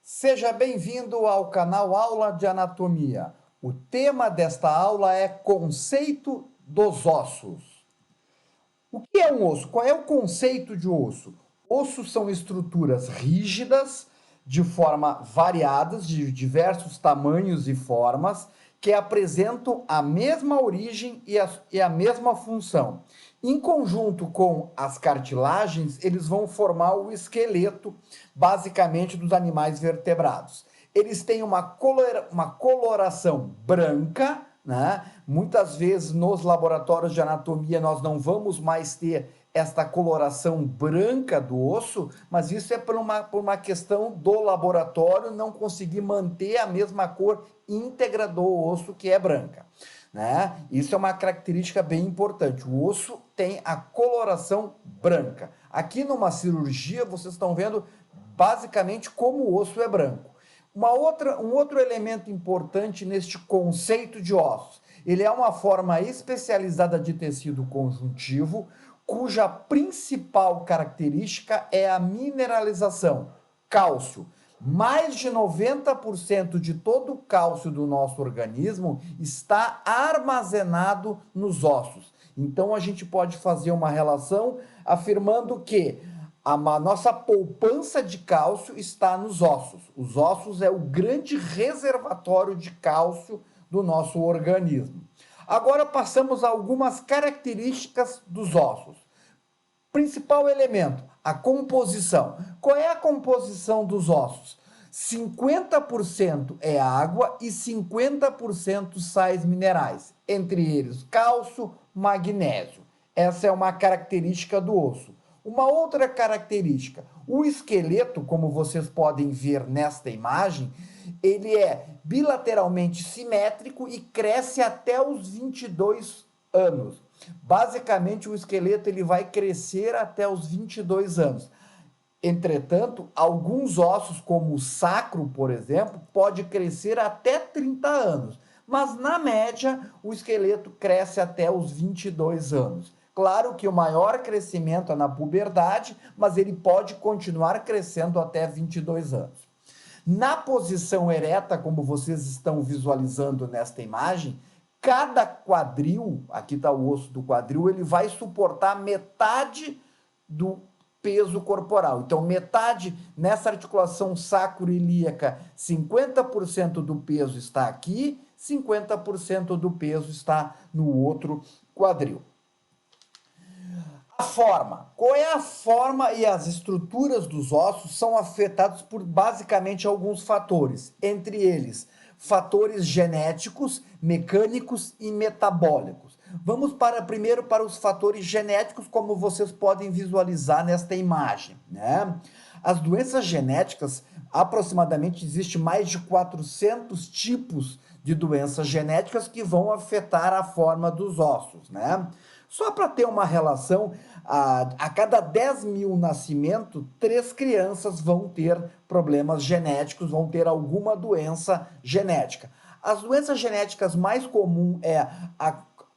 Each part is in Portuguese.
Seja bem-vindo ao canal Aula de Anatomia. O tema desta aula é conceito dos ossos. O que é um osso? Qual é o conceito de osso? Ossos são estruturas rígidas, de forma variadas, de diversos tamanhos e formas, que apresentam a mesma origem e a mesma função. Em conjunto com as cartilagens, eles vão formar o esqueleto, basicamente, dos animais vertebrados. Eles têm uma coloração branca, né? Muitas vezes nos laboratórios de anatomia nós não vamos mais ter esta coloração branca do osso, mas isso é por uma questão do laboratório não conseguir manter a mesma cor íntegra do osso, que é branca, né? Isso é uma característica bem importante. O osso tem a coloração branca. Aqui numa cirurgia vocês estão vendo basicamente como o osso é branco. Um outro elemento importante neste conceito de ossos, ele é uma forma especializada de tecido conjuntivo, cuja principal característica é a mineralização, cálcio. Mais de 90% de todo o cálcio do nosso organismo está armazenado nos ossos. Então a gente pode fazer uma relação afirmando que a nossa poupança de cálcio está nos ossos. Os ossos é o grande reservatório de cálcio do nosso organismo. Agora passamos a algumas características dos ossos. Principal elemento, a composição. Qual é a composição dos ossos? 50% é água e 50% sais minerais, entre eles cálcio, magnésio. Essa é uma característica do osso. Uma outra característica, o esqueleto, como vocês podem ver nesta imagem, ele é bilateralmente simétrico e cresce até os 22 anos. Basicamente, o esqueleto ele vai crescer até os 22 anos. Entretanto, alguns ossos, como o sacro, por exemplo, pode crescer até 30 anos. Mas, na média, o esqueleto cresce até os 22 anos. Claro que o maior crescimento é na puberdade, mas ele pode continuar crescendo até 22 anos. Na posição ereta, como vocês estão visualizando nesta imagem, cada quadril, aqui está o osso do quadril, ele vai suportar metade do peso corporal. Então, metade nessa articulação sacroiliaca, 50% do peso está aqui, 50% do peso está no outro quadril. A forma. Qual é a forma e as estruturas dos ossos são afetados por basicamente alguns fatores, entre eles fatores genéticos, mecânicos e metabólicos. Vamos primeiro para os fatores genéticos, como vocês podem visualizar nesta imagem, né? As doenças genéticas, aproximadamente existe mais de 400 tipos de doenças genéticas que vão afetar a forma dos ossos, né? Só para ter uma relação, a cada 10 mil nascimentos, 3 crianças vão ter problemas genéticos, vão ter alguma doença genética. As doenças genéticas mais comuns é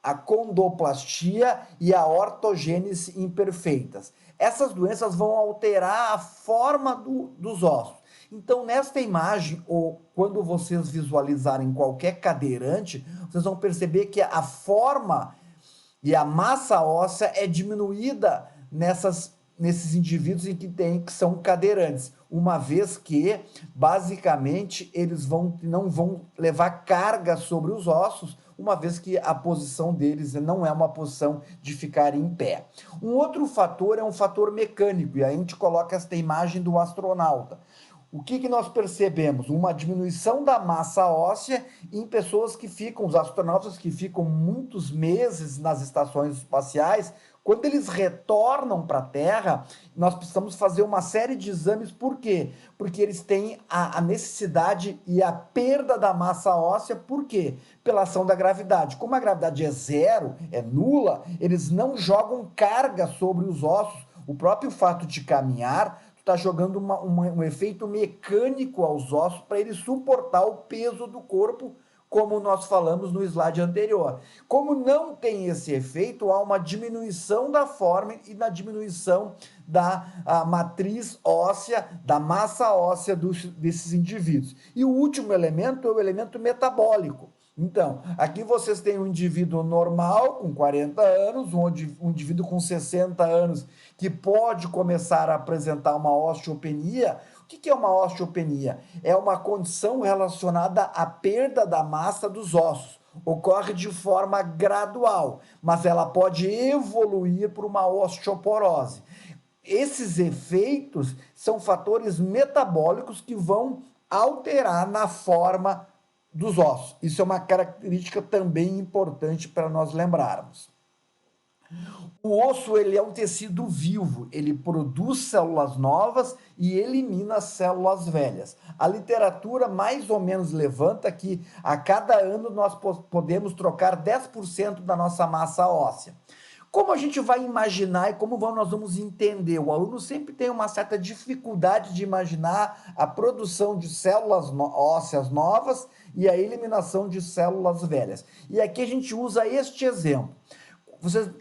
a condroplastia e a ortogênese imperfeitas. Essas doenças vão alterar a forma dos ossos. Então, nesta imagem, ou quando vocês visualizarem qualquer cadeirante, vocês vão perceber que a forma e a massa óssea é diminuída nesses indivíduos que são cadeirantes, uma vez que, basicamente, eles não vão levar carga sobre os ossos, uma vez que a posição deles não é uma posição de ficar em pé. Um outro fator é um fator mecânico, e aí a gente coloca esta imagem do astronauta. O que nós percebemos? Uma diminuição da massa óssea em pessoas os astronautas que ficam muitos meses nas estações espaciais. Quando eles retornam para a Terra, nós precisamos fazer uma série de exames. Por quê? Porque eles têm a necessidade e a perda da massa óssea. Por quê? Pela ação da gravidade. Como a gravidade é zero, é nula, eles não jogam carga sobre os ossos. O próprio fato de caminhar está jogando um efeito mecânico aos ossos para ele suportar o peso do corpo como nós falamos no slide anterior. Como não tem esse efeito, há uma diminuição da forma e na diminuição da matriz óssea, da massa óssea desses indivíduos. E o último elemento é o elemento metabólico. Então, aqui vocês têm um indivíduo normal, com 40 anos, um indivíduo com 60 anos, que pode começar a apresentar uma osteopenia. O que é uma osteopenia? É uma condição relacionada à perda da massa dos ossos. Ocorre de forma gradual, mas ela pode evoluir para uma osteoporose. Esses efeitos são fatores metabólicos que vão alterar na forma dos ossos. Isso é uma característica também importante para nós lembrarmos. O osso, ele é um tecido vivo, ele produz células novas e elimina células velhas. A literatura mais ou menos levanta que a cada ano nós podemos trocar 10% da nossa massa óssea. Como a gente vai imaginar e como nós vamos entender? O aluno sempre tem uma certa dificuldade de imaginar a produção de células ósseas novas e a eliminação de células velhas. E aqui a gente usa este exemplo.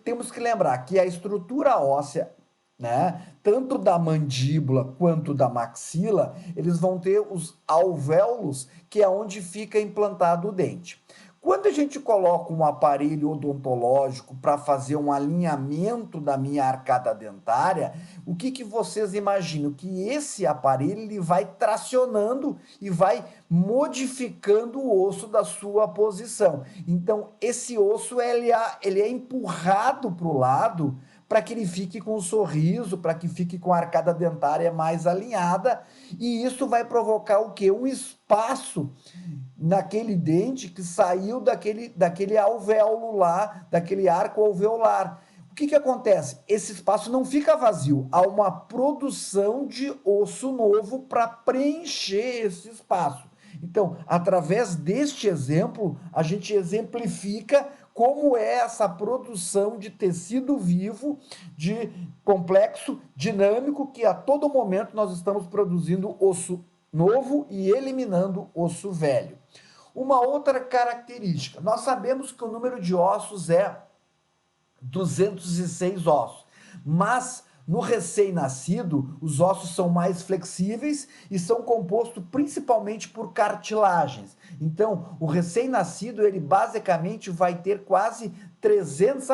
Temos que lembrar que a estrutura óssea, né, tanto da mandíbula quanto da maxila, eles vão ter os alvéolos, que é onde fica implantado o dente. Quando a gente coloca um aparelho odontológico para fazer um alinhamento da minha arcada dentária, o que vocês imaginam? Que esse aparelho ele vai tracionando e vai modificando o osso da sua posição. Então, esse osso ele é empurrado para o lado para que ele fique com um sorriso, para que fique com a arcada dentária mais alinhada, e isso vai provocar o quê? Um espaço naquele dente que saiu daquele alvéolo lá, daquele arco alveolar. O que acontece? Esse espaço não fica vazio, há uma produção de osso novo para preencher esse espaço. Então, através deste exemplo, a gente exemplifica como é essa produção de tecido vivo, de complexo dinâmico, que a todo momento nós estamos produzindo osso novo e eliminando osso velho. Uma outra característica, nós sabemos que o número de ossos é 206 ossos, mas no recém-nascido, os ossos são mais flexíveis e são compostos principalmente por cartilagens. Então, o recém-nascido, ele basicamente vai ter quase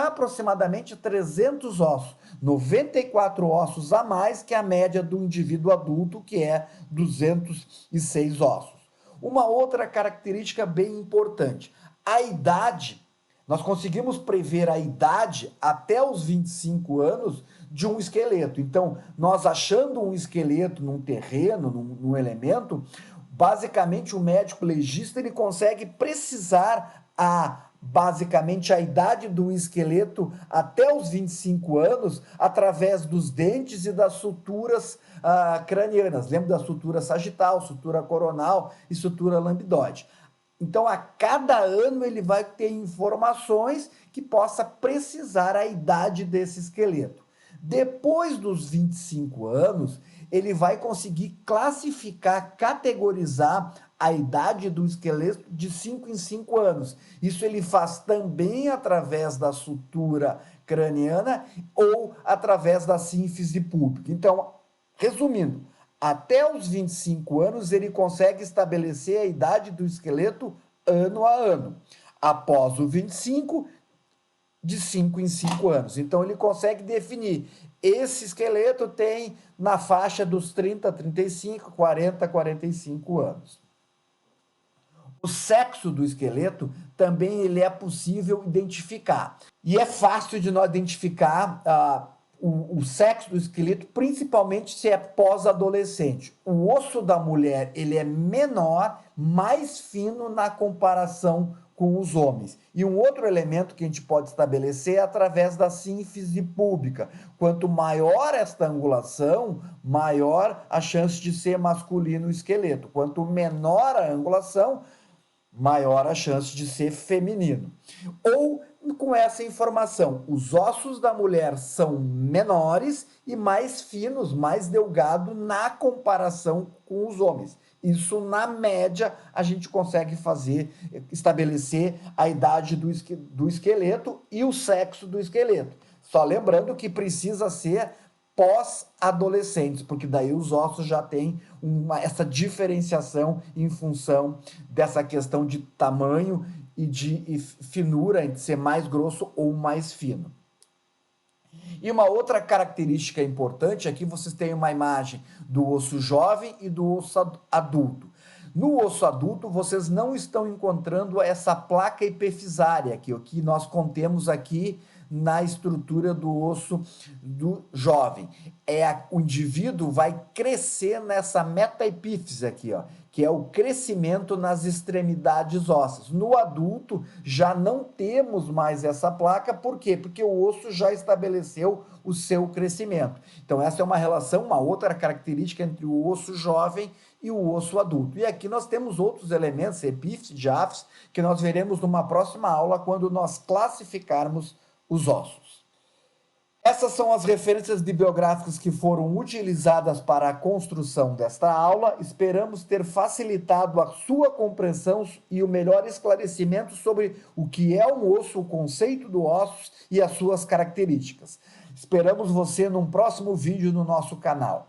aproximadamente 300 ossos. 94 ossos a mais que a média do indivíduo adulto, que é 206 ossos. Uma outra característica bem importante, a idade. Nós conseguimos prever a idade até os 25 anos de um esqueleto. Então, nós achando um esqueleto num terreno, num elemento, basicamente o médico legista ele consegue precisar basicamente a idade do esqueleto até os 25 anos através dos dentes e das suturas cranianas. Lembra da sutura sagital, sutura coronal e sutura lambdoide. Então, a cada ano ele vai ter informações que possa precisar a idade desse esqueleto. Depois dos 25 anos, ele vai conseguir classificar, categorizar a idade do esqueleto de 5 em 5 anos. Isso ele faz também através da sutura craniana ou através da sínfise púbica. Então, resumindo, até os 25 anos ele consegue estabelecer a idade do esqueleto ano a ano. Após o 25, de 5 em 5 anos. Então, ele consegue definir, esse esqueleto tem na faixa dos 30, 35, 40, 45 anos. O sexo do esqueleto também ele é possível identificar. E é fácil de nós identificar o sexo do esqueleto, principalmente se é pós-adolescente. O osso da mulher ele é menor, mais fino na comparação com os homens. E um outro elemento que a gente pode estabelecer é através da sínfise púbica. Quanto maior esta angulação, maior a chance de ser masculino o esqueleto. Quanto menor a angulação, maior a chance de ser feminino. Ou, com essa informação, os ossos da mulher são menores e mais finos, mais delgados na comparação com os homens. Isso, na média, a gente consegue estabelecer a idade do esqueleto e o sexo do esqueleto. Só lembrando que precisa ser pós-adolescentes, porque daí os ossos já têm essa diferenciação em função dessa questão de tamanho e de finura, de ser mais grosso ou mais fino. E uma outra característica importante, aqui vocês têm uma imagem do osso jovem e do osso adulto. No osso adulto, vocês não estão encontrando essa placa epifisária aqui, o que nós contemos aqui na estrutura do osso do jovem. O indivíduo vai crescer nessa metaepífise aqui, ó, que é o crescimento nas extremidades ósseas. No adulto, já não temos mais essa placa, por quê? Porque o osso já estabeleceu o seu crescimento. Então, essa é uma relação, uma outra característica entre o osso jovem e o osso adulto. E aqui nós temos outros elementos, epífise, diáfise, que nós veremos numa próxima aula, quando nós classificarmos os ossos. Essas são as referências bibliográficas que foram utilizadas para a construção desta aula. Esperamos ter facilitado a sua compreensão e o melhor esclarecimento sobre o que é um osso, o conceito do osso e as suas características. Esperamos você num próximo vídeo no nosso canal.